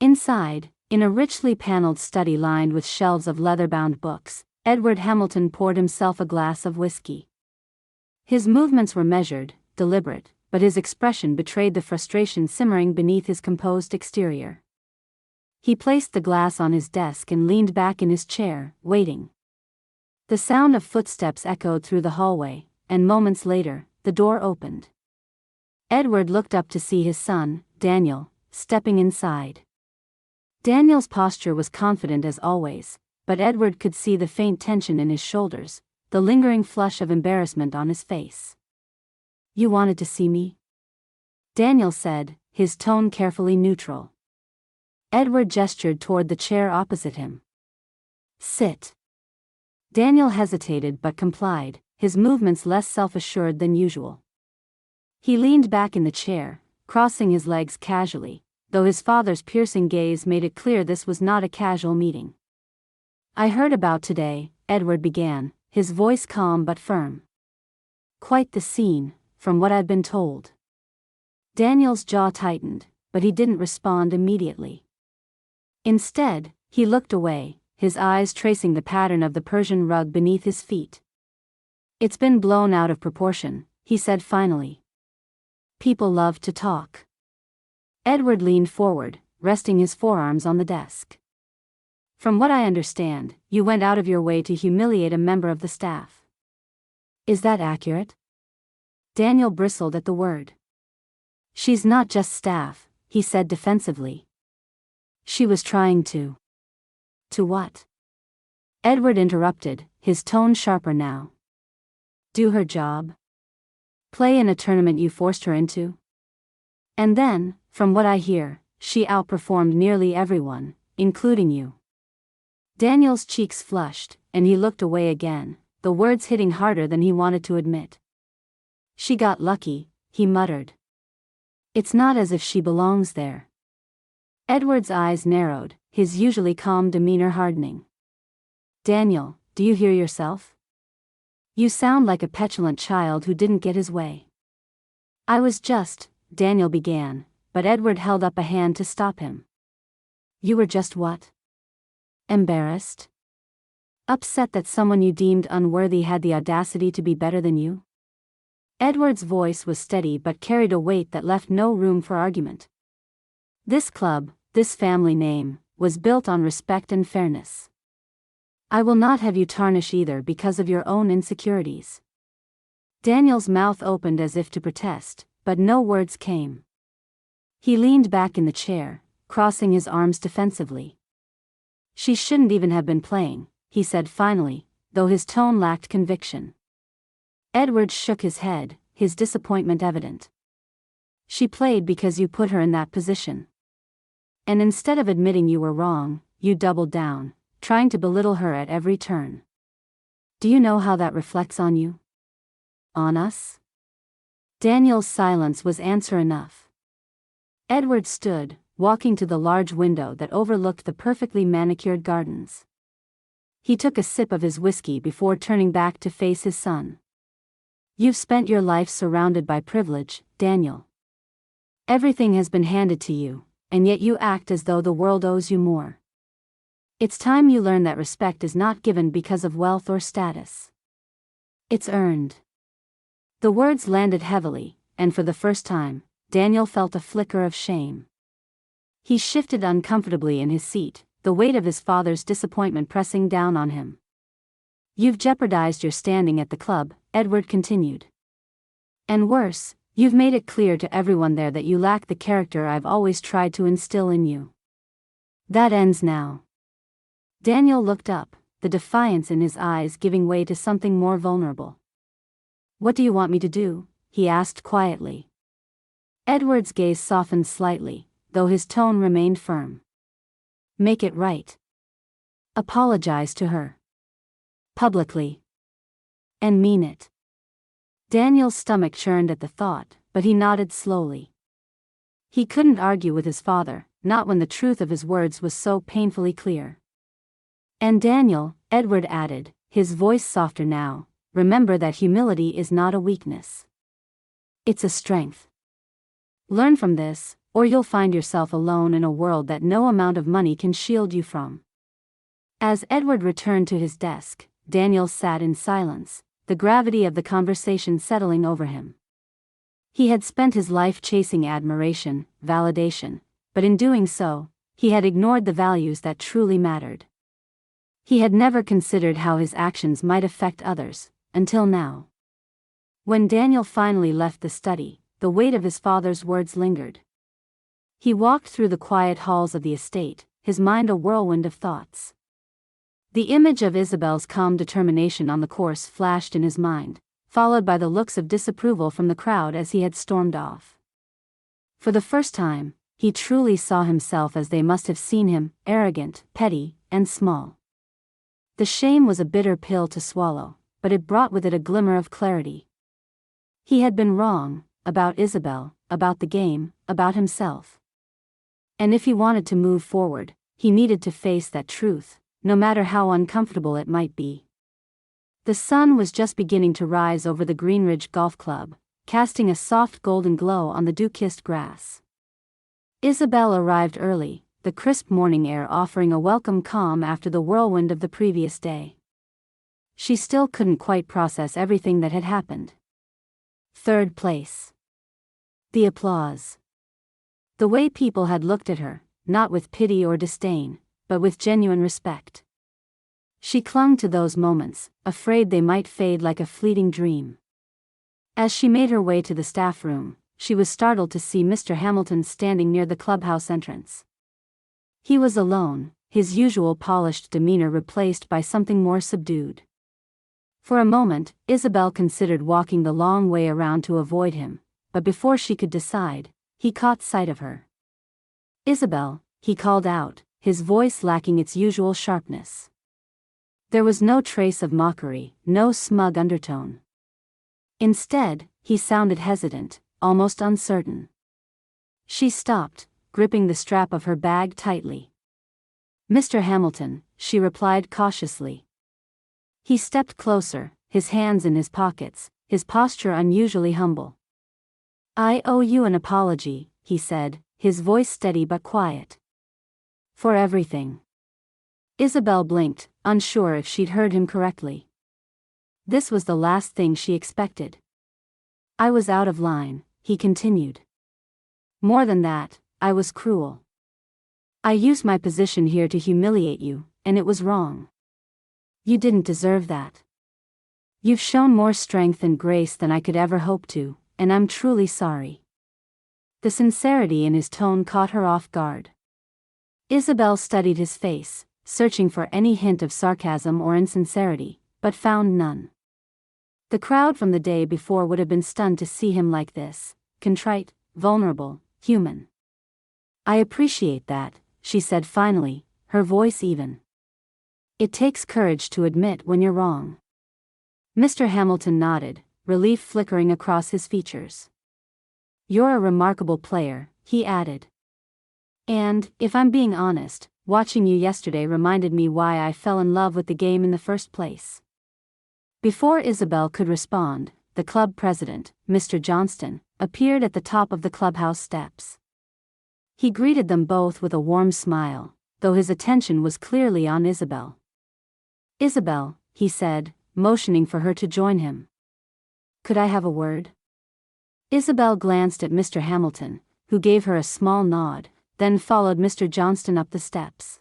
Inside, in a richly paneled study lined with shelves of leather-bound books, Edward Hamilton poured himself a glass of whiskey. His movements were measured, deliberate, but his expression betrayed the frustration simmering beneath his composed exterior. He placed the glass on his desk and leaned back in his chair, waiting. The sound of footsteps echoed through the hallway, and moments later, the door opened. Edward looked up to see his son, Daniel, stepping inside. Daniel's posture was confident as always, but Edward could see the faint tension in his shoulders, the lingering flush of embarrassment on his face. "You wanted to see me?" Daniel said, his tone carefully neutral. Edward gestured toward the chair opposite him. "Sit." Daniel hesitated but complied, his movements less self-assured than usual. He leaned back in the chair, crossing his legs casually, though his father's piercing gaze made it clear this was not a casual meeting. "I heard about today," Edward began, his voice calm but firm. "Quite the scene, from what I've been told." Daniel's jaw tightened, but he didn't respond immediately. Instead, he looked away, his eyes tracing the pattern of the Persian rug beneath his feet. "It's been blown out of proportion," he said finally. "People love to talk." Edward leaned forward, resting his forearms on the desk. "From what I understand, you went out of your way to humiliate a member of the staff. Is that accurate?" Daniel bristled at the word. "She's not just staff," he said defensively. "She was trying to." "To what?" Edward interrupted, his tone sharper now. "Do her job. Play in a tournament you forced her into. And then, from what I hear, she outperformed nearly everyone, including you." Daniel's cheeks flushed, and he looked away again, the words hitting harder than he wanted to admit. "She got lucky," he muttered. "It's not as if she belongs there." Edward's eyes narrowed, his usually calm demeanor hardening. "Daniel, do you hear yourself? You sound like a petulant child who didn't get his way." "I was just," Daniel began, but Edward held up a hand to stop him. "You were just what?" "Embarrassed? Upset that someone you deemed unworthy had the audacity to be better than you?" Edward's voice was steady but carried a weight that left no room for argument. This club, this family name, was built on respect and fairness. I will not have you tarnish either because of your own insecurities. Daniel's mouth opened as if to protest, but no words came. He leaned back in the chair, crossing his arms defensively. "She shouldn't even have been playing," he said finally, though his tone lacked conviction. Edward shook his head, his disappointment evident. "She played because you put her in that position. And instead of admitting you were wrong, you doubled down, trying to belittle her at every turn. Do you know how that reflects on you? On us?" Daniel's silence was answer enough. Edward stood, walking to the large window that overlooked the perfectly manicured gardens. He took a sip of his whiskey before turning back to face his son. "You've spent your life surrounded by privilege, Daniel. Everything has been handed to you, and yet you act as though the world owes you more. It's time you learn that respect is not given because of wealth or status. It's earned." The words landed heavily, and for the first time, Daniel felt a flicker of shame. He shifted uncomfortably in his seat, the weight of his father's disappointment pressing down on him. "You've jeopardized your standing at the club," Edward continued. "And worse, you've made it clear to everyone there that you lack the character I've always tried to instill in you. That ends now." Daniel looked up, the defiance in his eyes giving way to something more vulnerable. "What do you want me to do?" he asked quietly. Edward's gaze softened slightly, though his tone remained firm. "Make it right. Apologize to her. Publicly. And mean it." Daniel's stomach churned at the thought, but he nodded slowly. He couldn't argue with his father, not when the truth of his words was so painfully clear. "And Daniel," Edward added, his voice softer now, "remember that humility is not a weakness. It's a strength. Learn from this, or you'll find yourself alone in a world that no amount of money can shield you from." As Edward returned to his desk, Daniel sat in silence, the gravity of the conversation settling over him. He had spent his life chasing admiration, validation, but in doing so, he had ignored the values that truly mattered. He had never considered how his actions might affect others, until now. When Daniel finally left the study, the weight of his father's words lingered. He walked through the quiet halls of the estate, his mind a whirlwind of thoughts. The image of Isabel's calm determination on the course flashed in his mind, followed by the looks of disapproval from the crowd as he had stormed off. For the first time, he truly saw himself as they must have seen him, arrogant, petty, and small. The shame was a bitter pill to swallow, but it brought with it a glimmer of clarity. He had been wrong, about Isabel, about the game, about himself. And if he wanted to move forward, he needed to face that truth, no matter how uncomfortable it might be. The sun was just beginning to rise over the Greenridge Golf Club, casting a soft golden glow on the dew-kissed grass. Isabel arrived early, the crisp morning air offering a welcome calm after the whirlwind of the previous day. She still couldn't quite process everything that had happened. Third place. The applause. The way people had looked at her, not with pity or disdain, but with genuine respect. She clung to those moments, afraid they might fade like a fleeting dream. As she made her way to the staff room, she was startled to see Mr. Hamilton standing near the clubhouse entrance. He was alone, his usual polished demeanor replaced by something more subdued. For a moment, Isabel considered walking the long way around to avoid him, but before she could decide, he caught sight of her. "Isabel," he called out, his voice lacking its usual sharpness. There was no trace of mockery, no smug undertone. Instead, he sounded hesitant, almost uncertain. She stopped, gripping the strap of her bag tightly. Mr. Hamilton, she replied cautiously. He stepped closer, his hands in his pockets, his posture unusually humble. I owe you an apology, he said, his voice steady but quiet. For everything. Isabel blinked, unsure if she'd heard him correctly. This was the last thing she expected. I was out of line, he continued. More than that, I was cruel. I used my position here to humiliate you, and it was wrong. You didn't deserve that. You've shown more strength and grace than I could ever hope to, and I'm truly sorry. The sincerity in his tone caught her off guard. Isabel studied his face, searching for any hint of sarcasm or insincerity, but found none. The crowd from the day before would have been stunned to see him like this, contrite, vulnerable, human. I appreciate that, she said finally, her voice even. It takes courage to admit when you're wrong. Mr. Hamilton nodded, relief flickering across his features. You're a remarkable player, he added. And, if I'm being honest, watching you yesterday reminded me why I fell in love with the game in the first place. Before Isabel could respond, the club president, Mr. Johnston, appeared at the top of the clubhouse steps. He greeted them both with a warm smile, though his attention was clearly on Isabel. Isabel, he said, motioning for her to join him. Could I have a word? Isabel glanced at Mr. Hamilton, who gave her a small nod, then followed Mr. Johnston up the steps.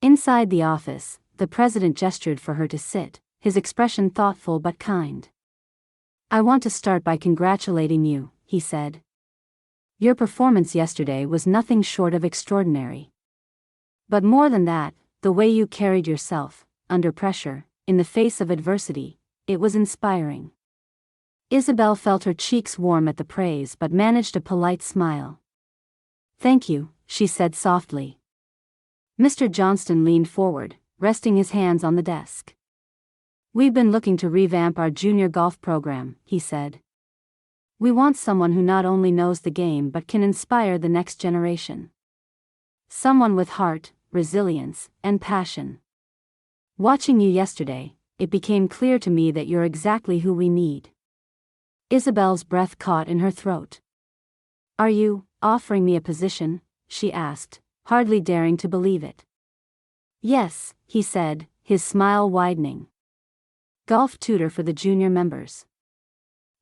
Inside the office, the president gestured for her to sit, his expression thoughtful but kind. I want to start by congratulating you, he said. Your performance yesterday was nothing short of extraordinary. But more than that, the way you carried yourself, under pressure, in the face of adversity, it was inspiring. Isabel felt her cheeks warm at the praise but managed a polite smile. Thank you, she said softly. Mr. Johnston leaned forward, resting his hands on the desk. We've been looking to revamp our junior golf program, he said. We want someone who not only knows the game but can inspire the next generation. Someone with heart, resilience, and passion. Watching you yesterday, it became clear to me that you're exactly who we need. Isabel's breath caught in her throat. Are you offering me a position? She asked, hardly daring to believe it. Yes, he said, his smile widening. Golf tutor for the junior members.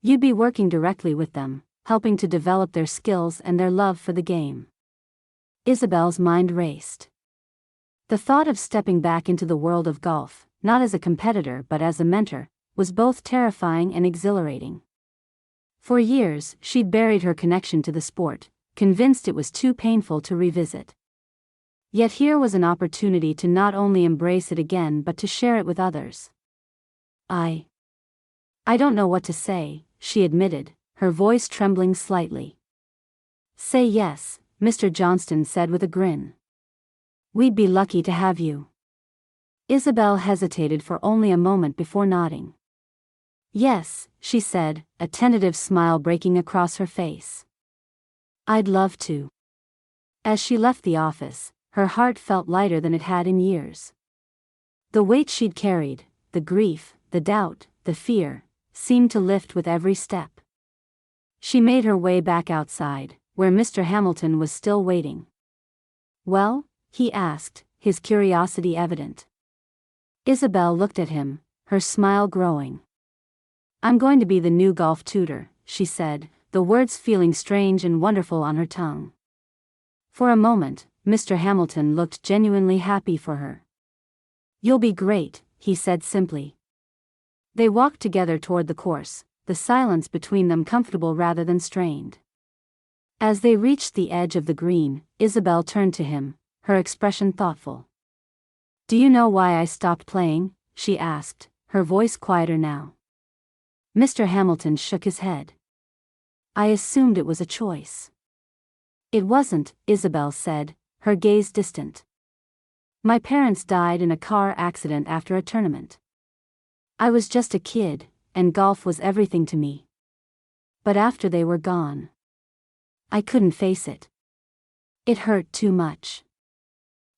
You'd be working directly with them, helping to develop their skills and their love for the game. Isabel's mind raced. The thought of stepping back into the world of golf, not as a competitor but as a mentor, was both terrifying and exhilarating. For years, she'd buried her connection to the sport, convinced it was too painful to revisit. Yet here was an opportunity to not only embrace it again but to share it with others. I don't know what to say, she admitted, her voice trembling slightly. Say yes, Mr. Johnston said with a grin. We'd be lucky to have you. Isabel hesitated for only a moment before nodding. Yes, she said, a tentative smile breaking across her face. I'd love to. As she left the office, her heart felt lighter than it had in years. The weight she'd carried, the grief, the doubt, the fear, seemed to lift with every step. She made her way back outside, where Mr. Hamilton was still waiting. Well? He asked, his curiosity evident. Isabel looked at him, her smile growing. I'm going to be the new golf tutor, she said, the words feeling strange and wonderful on her tongue. For a moment, Mr. Hamilton looked genuinely happy for her. You'll be great, he said simply. They walked together toward the course, the silence between them comfortable rather than strained. As they reached the edge of the green, Isabel turned to him, her expression thoughtful. Do you know why I stopped playing? She asked, her voice quieter now. Mr. Hamilton shook his head. I assumed it was a choice. It wasn't, Isabel said, her gaze distant. My parents died in a car accident after a tournament. I was just a kid, and golf was everything to me. But after they were gone, I couldn't face it. It hurt too much.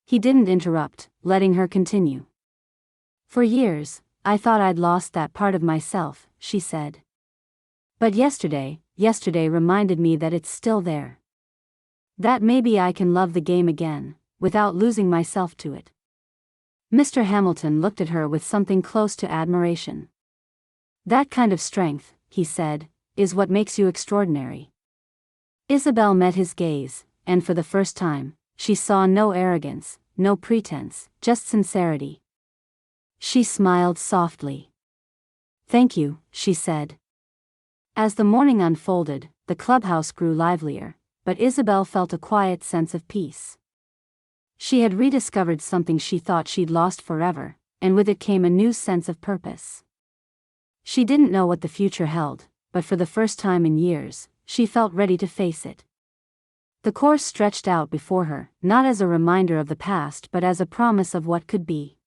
He didn't interrupt, letting her continue. For years, I thought I'd lost that part of myself, she said. But yesterday reminded me that it's still there. That maybe I can love the game again, without losing myself to it. Mr. Hamilton looked at her with something close to admiration. That kind of strength, he said, is what makes you extraordinary. Isabel met his gaze, and for the first time, she saw no arrogance, no pretense, just sincerity. She smiled softly. Thank you, she said. As the morning unfolded, the clubhouse grew livelier, but Isabel felt a quiet sense of peace. She had rediscovered something she thought she'd lost forever, and with it came a new sense of purpose. She didn't know what the future held, but for the first time in years, she felt ready to face it. The course stretched out before her, not as a reminder of the past but as a promise of what could be.